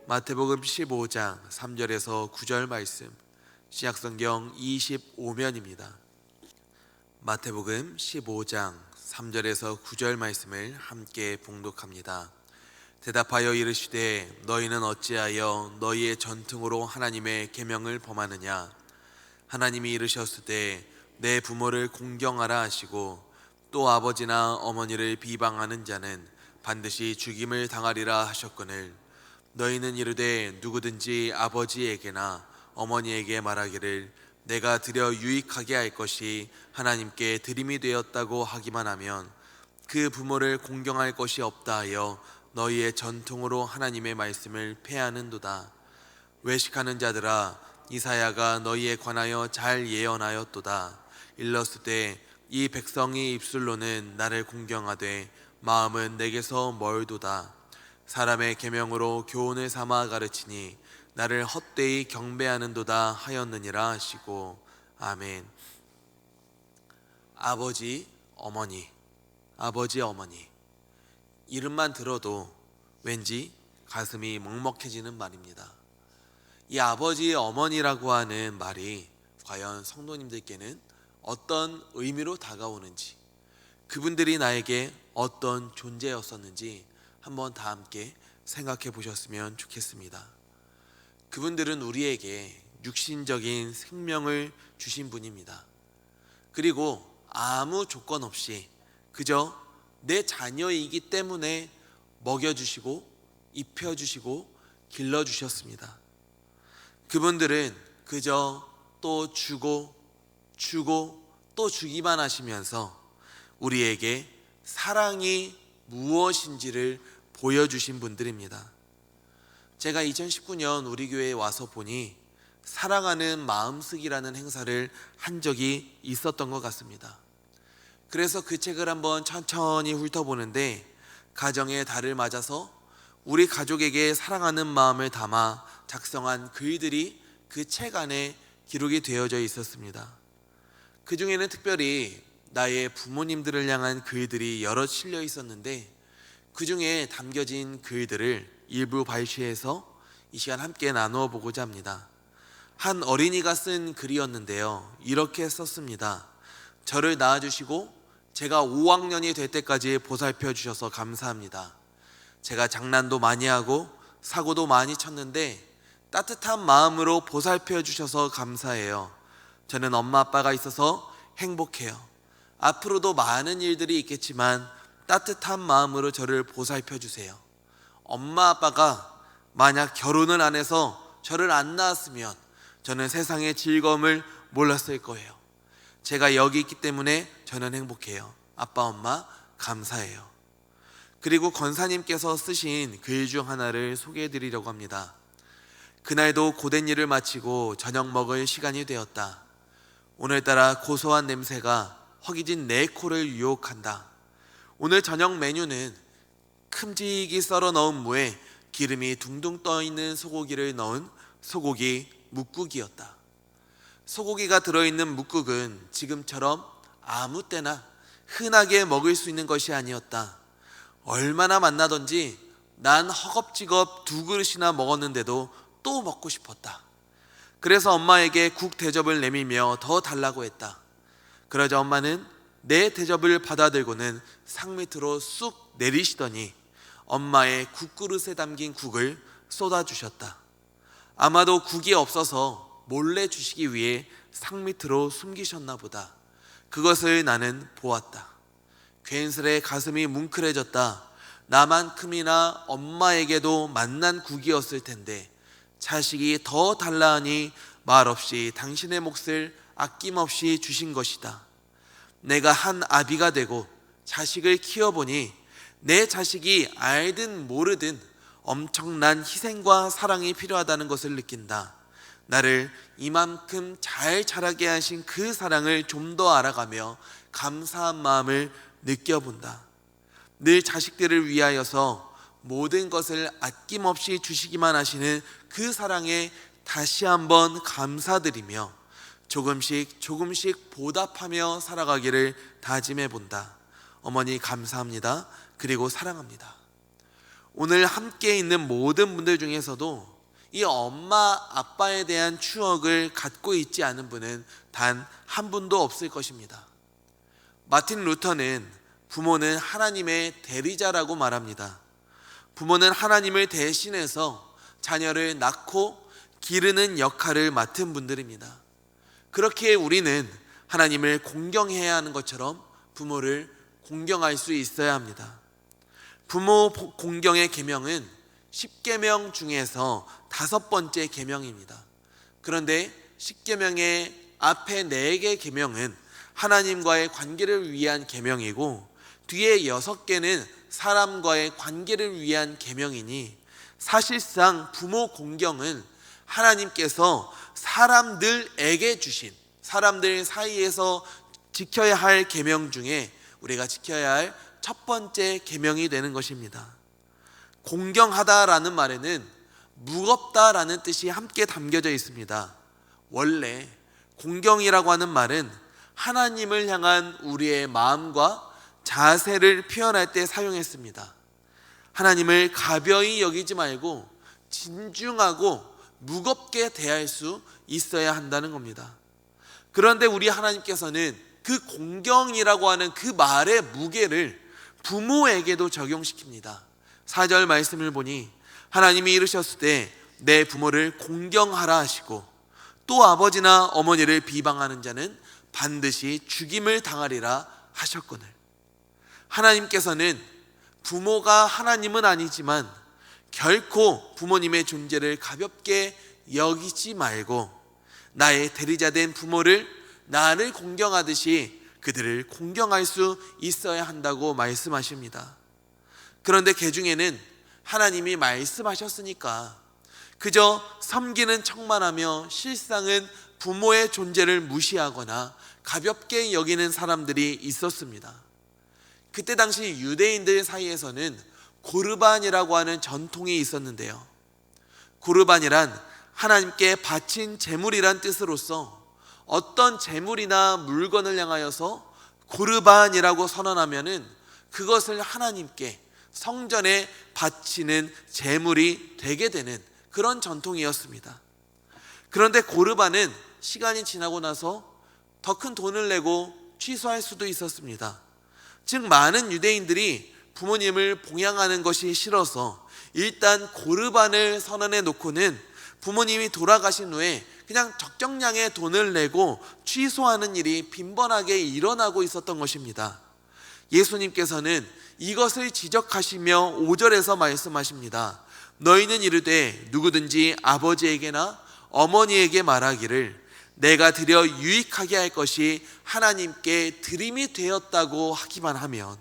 마태복음 15장 3절에서 9절 말씀, 신약성경 25면입니다. 마태복음 15장 3절에서 9절 말씀을 함께 봉독합니다. 대답하여 이르시되 너희는 어찌하여 너희의 전통으로 하나님의 계명을 범하느냐. 하나님이 이르셨으되 내 부모를 공경하라 하시고 또 아버지나 어머니를 비방하는 자는 반드시 죽임을 당하리라 하셨거늘 너희는 이르되 누구든지 아버지에게나 어머니에게 말하기를 내가 드려 유익하게 할 것이 하나님께 드림이 되었다고 하기만 하면 그 부모를 공경할 것이 없다 하여 너희의 전통으로 하나님의 말씀을 폐하는도다. 외식하는 자들아, 이사야가 너희에 관하여 잘 예언하였도다. 일렀으되 이 백성이 입술로는 나를 공경하되 마음은 내게서 멀도다. 사람의 계명으로 교훈을 삼아 가르치니 나를 헛되이 경배하는도다 하였느니라 하시고. 아멘. 아버지, 어머니, 아버지, 어머니, 이름만 들어도 왠지 가슴이 먹먹해지는 말입니다. 이 아버지, 어머니라고 하는 말이 과연 성도님들께는 어떤 의미로 다가오는지, 그분들이 나에게 어떤 존재였었는지 한번 다 함께 생각해 보셨으면 좋겠습니다. 그분들은 우리에게 육신적인 생명을 주신 분입니다. 그리고 아무 조건 없이 그저 내 자녀이기 때문에 먹여주시고 입혀주시고 길러주셨습니다. 그분들은 그저 또 주고 또 주기만 하시면서 우리에게 사랑이 무엇인지를 보여주신 분들입니다. 제가 2019년 우리 교회에 와서 보니 사랑하는 마음쓰기라는 행사를 한 적이 있었던 것 같습니다. 그래서 그 책을 한번 천천히 훑어보는데 가정의 달을 맞아서 우리 가족에게 사랑하는 마음을 담아 작성한 글들이 그 책 안에 기록이 되어져 있었습니다. 그 중에는 특별히 나의 부모님들을 향한 글들이 여럿 실려 있었는데 그 중에 담겨진 글들을 일부 발췌해서 이 시간 함께 나누어 보고자 합니다. 한 어린이가 쓴 글이었는데요, 이렇게 썼습니다. 저를 낳아주시고 제가 5학년이 될 때까지 보살펴 주셔서 감사합니다. 제가 장난도 많이 하고 사고도 많이 쳤는데 따뜻한 마음으로 보살펴 주셔서 감사해요. 저는 엄마 아빠가 있어서 행복해요. 앞으로도 많은 일들이 있겠지만 따뜻한 마음으로 저를 보살펴 주세요. 엄마 아빠가 만약 결혼을 안 해서 저를 안 낳았으면 저는 세상의 즐거움을 몰랐을 거예요. 제가 여기 있기 때문에 저는 행복해요. 아빠 엄마 감사해요. 그리고 권사님께서 쓰신 글 중 하나를 소개해 드리려고 합니다. 그날도 고된 일을 마치고 저녁 먹을 시간이 되었다. 오늘따라 고소한 냄새가 허기진 내 코를 유혹한다. 오늘 저녁 메뉴는 큼직이 썰어 넣은 무에 기름이 둥둥 떠있는 소고기를 넣은 소고기 뭇국이었다. 소고기가 들어있는 뭇국은 지금처럼 아무 때나 흔하게 먹을 수 있는 것이 아니었다. 얼마나 맛나던지 난 허겁지겁 2그릇이나 먹었는데도 또 먹고 싶었다. 그래서 엄마에게 국 대접을 내밀며 더 달라고 했다. 그러자 엄마는 내 대접을 받아들고는 상 밑으로 쑥 내리시더니 엄마의 국그릇에 담긴 국을 쏟아주셨다. 아마도 국이 없어서 몰래 주시기 위해 상 밑으로 숨기셨나 보다. 그것을 나는 보았다. 괜스레 가슴이 뭉클해졌다. 나만큼이나 엄마에게도 맛난 국이었을 텐데 자식이 더 달라 하니 말없이 당신의 몫을 아낌없이 주신 것이다. 내가 한 아비가 되고 자식을 키워보니 내 자식이 알든 모르든 엄청난 희생과 사랑이 필요하다는 것을 느낀다. 나를 이만큼 잘 자라게 하신 그 사랑을 좀 더 알아가며 감사한 마음을 느껴본다. 늘 자식들을 위하여서 모든 것을 아낌없이 주시기만 하시는 그 사랑에 다시 한번 감사드리며 조금씩 보답하며 살아가기를 다짐해 본다. 어머니 감사합니다. 그리고 사랑합니다. 오늘 함께 있는 모든 분들 중에서도 이 엄마 아빠에 대한 추억을 갖고 있지 않은 분은 단 한 분도 없을 것입니다. 마틴 루터는 부모는 하나님의 대리자라고 말합니다. 부모는 하나님을 대신해서 자녀를 낳고 기르는 역할을 맡은 분들입니다. 그렇게 우리는 하나님을 공경해야 하는 것처럼 부모를 공경할 수 있어야 합니다. 부모 공경의 계명은 10계명 중에서 5번째 계명입니다. 그런데 10계명의 앞에 4개 계명은 하나님과의 관계를 위한 계명이고 뒤에 6개는 사람과의 관계를 위한 계명이니 사실상 부모 공경은 하나님께서 사람들에게 주신, 사람들 사이에서 지켜야 할 계명 중에 우리가 지켜야 할 첫 번째 계명이 되는 것입니다. 공경하다라는 말에는 무겁다라는 뜻이 함께 담겨져 있습니다. 원래 공경이라고 하는 말은 하나님을 향한 우리의 마음과 자세를 표현할 때 사용했습니다. 하나님을 가벼이 여기지 말고 진중하고 무겁게 대할 수 있어야 한다는 겁니다. 그런데 우리 하나님께서는 그 공경이라고 하는 그 말의 무게를 부모에게도 적용시킵니다. 4절 말씀을 보니 하나님이 이르셨을 때 내 부모를 공경하라 하시고 또 아버지나 어머니를 비방하는 자는 반드시 죽임을 당하리라 하셨거늘. 하나님께서는 부모가 하나님은 아니지만 결코 부모님의 존재를 가볍게 여기지 말고 나의 대리자된 부모를 나를 공경하듯이 그들을 공경할 수 있어야 한다고 말씀하십니다. 그런데 그중에는 하나님이 말씀하셨으니까 그저 섬기는 척만 하며 실상은 부모의 존재를 무시하거나 가볍게 여기는 사람들이 있었습니다. 그때 당시 유대인들 사이에서는 고르반이라고 하는 전통이 있었는데요. 고르반이란 하나님께 바친 제물이란 뜻으로서 어떤 제물이나 물건을 향하여서 고르반이라고 선언하면은 그것을 하나님께 성전에 바치는 제물이 되게 되는 그런 전통이었습니다. 그런데 고르반은 시간이 지나고 나서 더 큰 돈을 내고 취소할 수도 있었습니다. 즉 많은 유대인들이 부모님을 봉양하는 것이 싫어서 일단 고르반을 선언해 놓고는 부모님이 돌아가신 후에 그냥 적정량의 돈을 내고 취소하는 일이 빈번하게 일어나고 있었던 것입니다. 예수님께서는 이것을 지적하시며 5절에서 말씀하십니다. 너희는 이르되 누구든지 아버지에게나 어머니에게 말하기를 내가 드려 유익하게 할 것이 하나님께 드림이 되었다고 하기만 하면,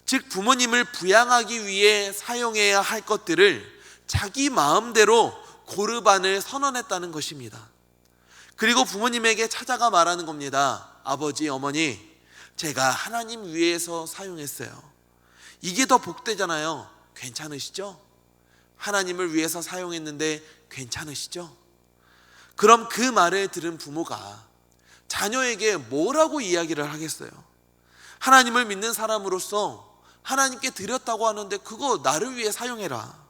즉 부모님을 부양하기 위해 사용해야 할 것들을 자기 마음대로 고르반을 선언했다는 것입니다. 그리고 부모님에게 찾아가 말하는 겁니다. 아버지, 어머니, 제가 하나님 위해서 사용했어요. 이게 더 복되잖아요. 괜찮으시죠? 하나님을 위해서 사용했는데 괜찮으시죠? 그럼 그 말을 들은 부모가 자녀에게 뭐라고 이야기를 하겠어요? 하나님을 믿는 사람으로서 하나님께 드렸다고 하는데 그거 나를 위해 사용해라.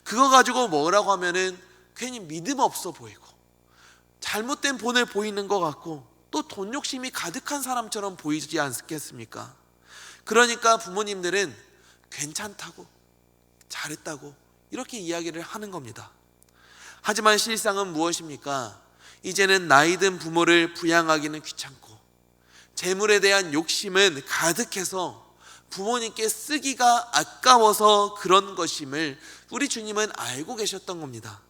그거 가지고 뭐라고 하면은 괜히 믿음 없어 보이고 잘못된 본을 보이는 것 같고 또 돈 욕심이 가득한 사람처럼 보이지 않겠습니까? 그러니까 부모님들은 괜찮다고, 잘했다고 이렇게 이야기를 하는 겁니다. 하지만 실상은 무엇입니까? 이제는 나이 든 부모를 부양하기는 귀찮고 재물에 대한 욕심은 가득해서 부모님께 쓰기가 아까워서 그런 것임을 우리 주님은 알고 계셨던 겁니다.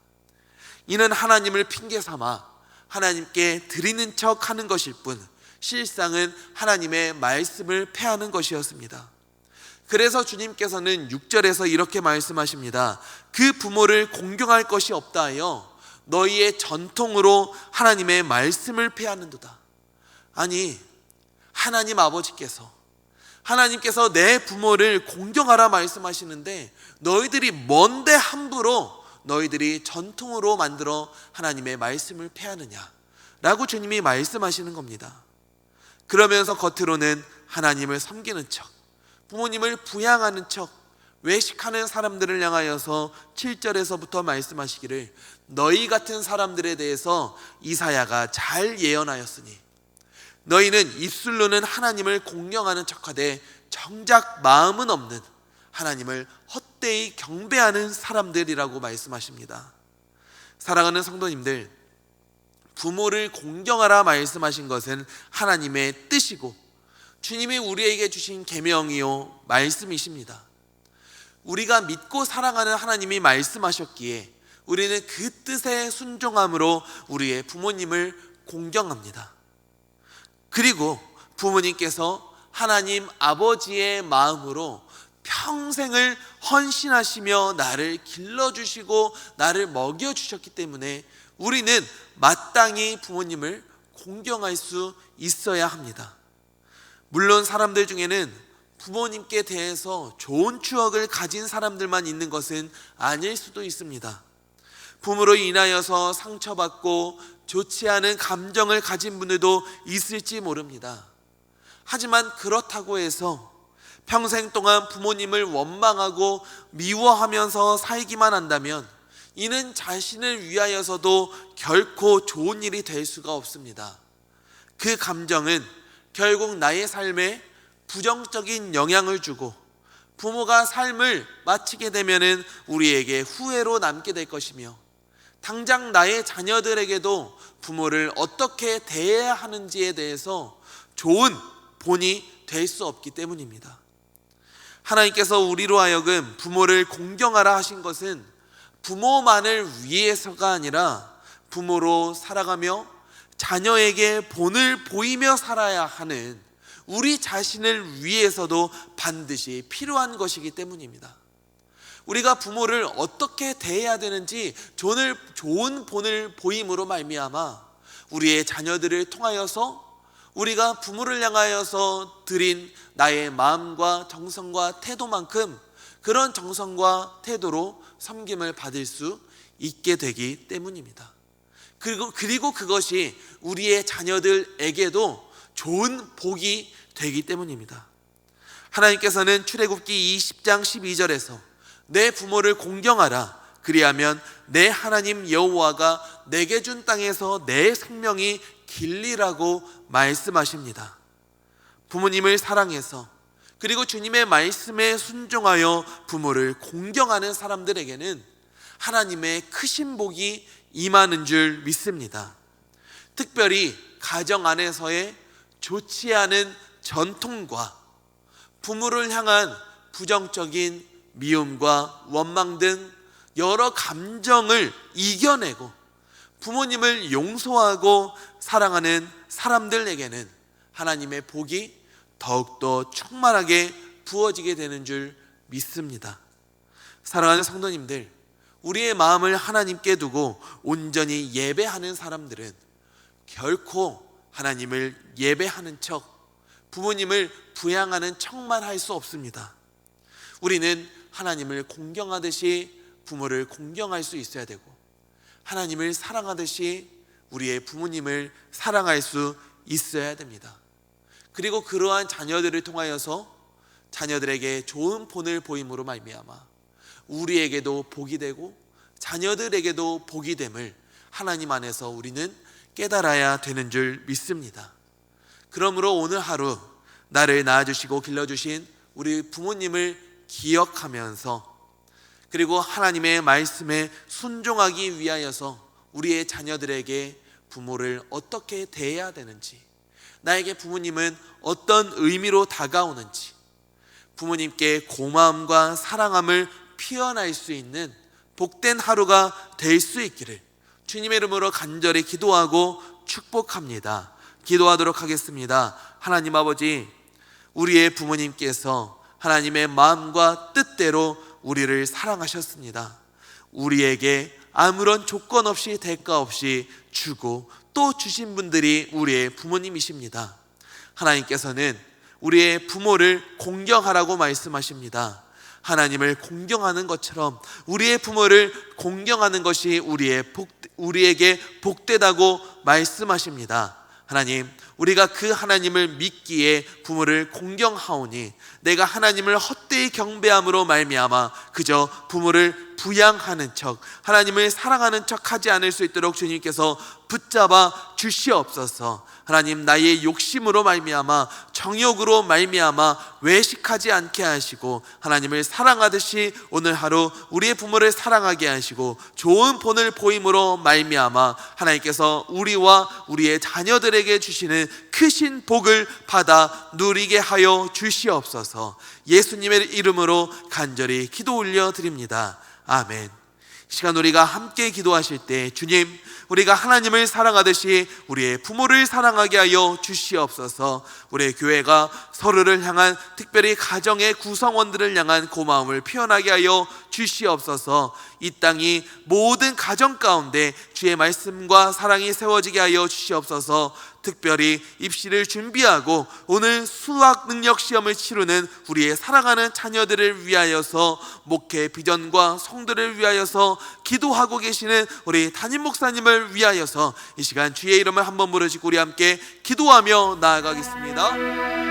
이는 하나님을 핑계 삼아 하나님께 드리는 척 하는 것일 뿐 실상은 하나님의 말씀을 폐하는 것이었습니다. 그래서 주님께서는 6절에서 이렇게 말씀하십니다. 그 부모를 공경할 것이 없다 하여 너희의 전통으로 하나님의 말씀을 폐하는도다. 아니, 하나님 아버지께서 하나님께서 내 부모를 공경하라 말씀하시는데 너희들이 뭔데 함부로 너희들이 전통으로 만들어 하나님의 말씀을 폐하느냐 라고 주님이 말씀하시는 겁니다. 그러면서 겉으로는 하나님을 섬기는 척, 부모님을 부양하는 척, 외식하는 사람들을 향하여서 7절에서부터 말씀하시기를 너희 같은 사람들에 대해서 이사야가 잘 예언하였으니 너희는 입술로는 하나님을 공경하는 척하되 정작 마음은 없는 하나님을 헛되이 경배하는 사람들이라고 말씀하십니다. 사랑하는 성도님들, 부모를 공경하라 말씀하신 것은 하나님의 뜻이고 주님이 우리에게 주신 계명이요 말씀이십니다. 우리가 믿고 사랑하는 하나님이 말씀하셨기에 우리는 그 뜻에 순종함으로 우리의 부모님을 공경합니다. 그리고 부모님께서 하나님 아버지의 마음으로 평생을 헌신하시며 나를 길러주시고 나를 먹여주셨기 때문에 우리는 마땅히 부모님을 공경할 수 있어야 합니다. 물론 사람들 중에는 부모님께 대해서 좋은 추억을 가진 사람들만 있는 것은 아닐 수도 있습니다. 부모로 인하여서 상처받고 좋지 않은 감정을 가진 분들도 있을지 모릅니다. 하지만 그렇다고 해서 평생 동안 부모님을 원망하고 미워하면서 살기만 한다면 이는 자신을 위하여서도 결코 좋은 일이 될 수가 없습니다. 그 감정은 결국 나의 삶에 부정적인 영향을 주고 부모가 삶을 마치게 되면 우리에게 후회로 남게 될 것이며 당장 나의 자녀들에게도 부모를 어떻게 대해야 하는지에 대해서 좋은 본이 될 수 없기 때문입니다. 하나님께서 우리로 하여금 부모를 공경하라 하신 것은 부모만을 위해서가 아니라 부모로 살아가며 자녀에게 본을 보이며 살아야 하는 우리 자신을 위해서도 반드시 필요한 것이기 때문입니다. 우리가 부모를 어떻게 대해야 되는지 좋은 본을 보임으로 말미암아 우리의 자녀들을 통하여서 우리가 부모를 향하여서 드린 나의 마음과 정성과 태도만큼 그런 정성과 태도로 섬김을 받을 수 있게 되기 때문입니다. 그리고 그것이 우리의 자녀들에게도 좋은 복이 되기 때문입니다. 하나님께서는 출애굽기 20장 12절에서 내 부모를 공경하라 그리하면 내 하나님 여호와가 내게 준 땅에서 내 생명이 길리라고 말씀하십니다. 부모님을 사랑해서 그리고 주님의 말씀에 순종하여 부모를 공경하는 사람들에게는 하나님의 크신 복이 임하는 줄 믿습니다. 특별히 가정 안에서의 좋지 않은 전통과 부모를 향한 부정적인 미움과 원망 등 여러 감정을 이겨내고 부모님을 용서하고 사랑하는 사람들에게는 하나님의 복이 더욱더 충만하게 부어지게 되는 줄 믿습니다. 사랑하는 성도님들, 우리의 마음을 하나님께 두고 온전히 예배하는 사람들은 결코 하나님을 예배하는 척, 부모님을 부양하는 척만 할 수 없습니다. 우리는 하나님을 공경하듯이 부모를 공경할 수 있어야 되고 하나님을 사랑하듯이 우리의 부모님을 사랑할 수 있어야 됩니다. 그리고 그러한 자녀들을 통하여서 자녀들에게 좋은 본을 보임으로 말미암아 우리에게도 복이 되고 자녀들에게도 복이 됨을 하나님 안에서 우리는 깨달아야 되는 줄 믿습니다. 그러므로 오늘 하루 나를 낳아주시고 길러주신 우리 부모님을 기억하면서 그리고 하나님의 말씀에 순종하기 위하여서 우리의 자녀들에게 부모를 어떻게 대해야 되는지, 나에게 부모님은 어떤 의미로 다가오는지, 부모님께 고마움과 사랑함을 표현할 수 있는 복된 하루가 될 수 있기를 주님의 이름으로 간절히 기도하고 축복합니다. 기도하도록 하겠습니다. 하나님 아버지, 우리의 부모님께서 하나님의 마음과 뜻대로 우리를 사랑하셨습니다. 우리에게 아무런 조건 없이 대가 없이 주고 또 주신 분들이 우리의 부모님이십니다. 하나님께서는 우리의 부모를 공경하라고 말씀하십니다. 하나님을 공경하는 것처럼 우리의 부모를 공경하는 것이 우리에게 복되다고 말씀하십니다. 하나님, 우리가 그 하나님을 믿기에 부모를 공경하오니 내가 하나님을 헛되이 경배함으로 말미암아 그저 부모를 부양하는 척, 하나님을 사랑하는 척 하지 않을 수 있도록 주님께서 붙잡아 주시옵소서. 하나님, 나의 욕심으로 말미암아, 정욕으로 말미암아 외식하지 않게 하시고 하나님을 사랑하듯이 오늘 하루 우리의 부모를 사랑하게 하시고 좋은 본을 보임으로 말미암아 하나님께서 우리와 우리의 자녀들에게 주시는 크신 복을 받아 누리게 하여 주시옵소서. 예수님의 이름으로 간절히 기도 올려드립니다. 아멘. 이 시간 우리가 함께 기도하실 때 주님, 우리가 하나님을 사랑하듯이 우리의 부모를 사랑하게 하여 주시옵소서. 우리의 교회가 서로를 향한, 특별히 가정의 구성원들을 향한 고마움을 표현하게 하여 주시옵소서. 이 땅이 모든 가정 가운데 주의 말씀과 사랑이 세워지게 하여 주시옵소서. 특별히 입시를 준비하고 오늘 수학 능력 시험을 치르는 우리의 사랑하는 자녀들을 위하여서, 목회 비전과 성도를 위하여서 기도하고 계시는 우리 담임 목사님을 위하여서 이 시간 주의 이름을 한번 부르시고 우리 함께 기도하며 나아가겠습니다.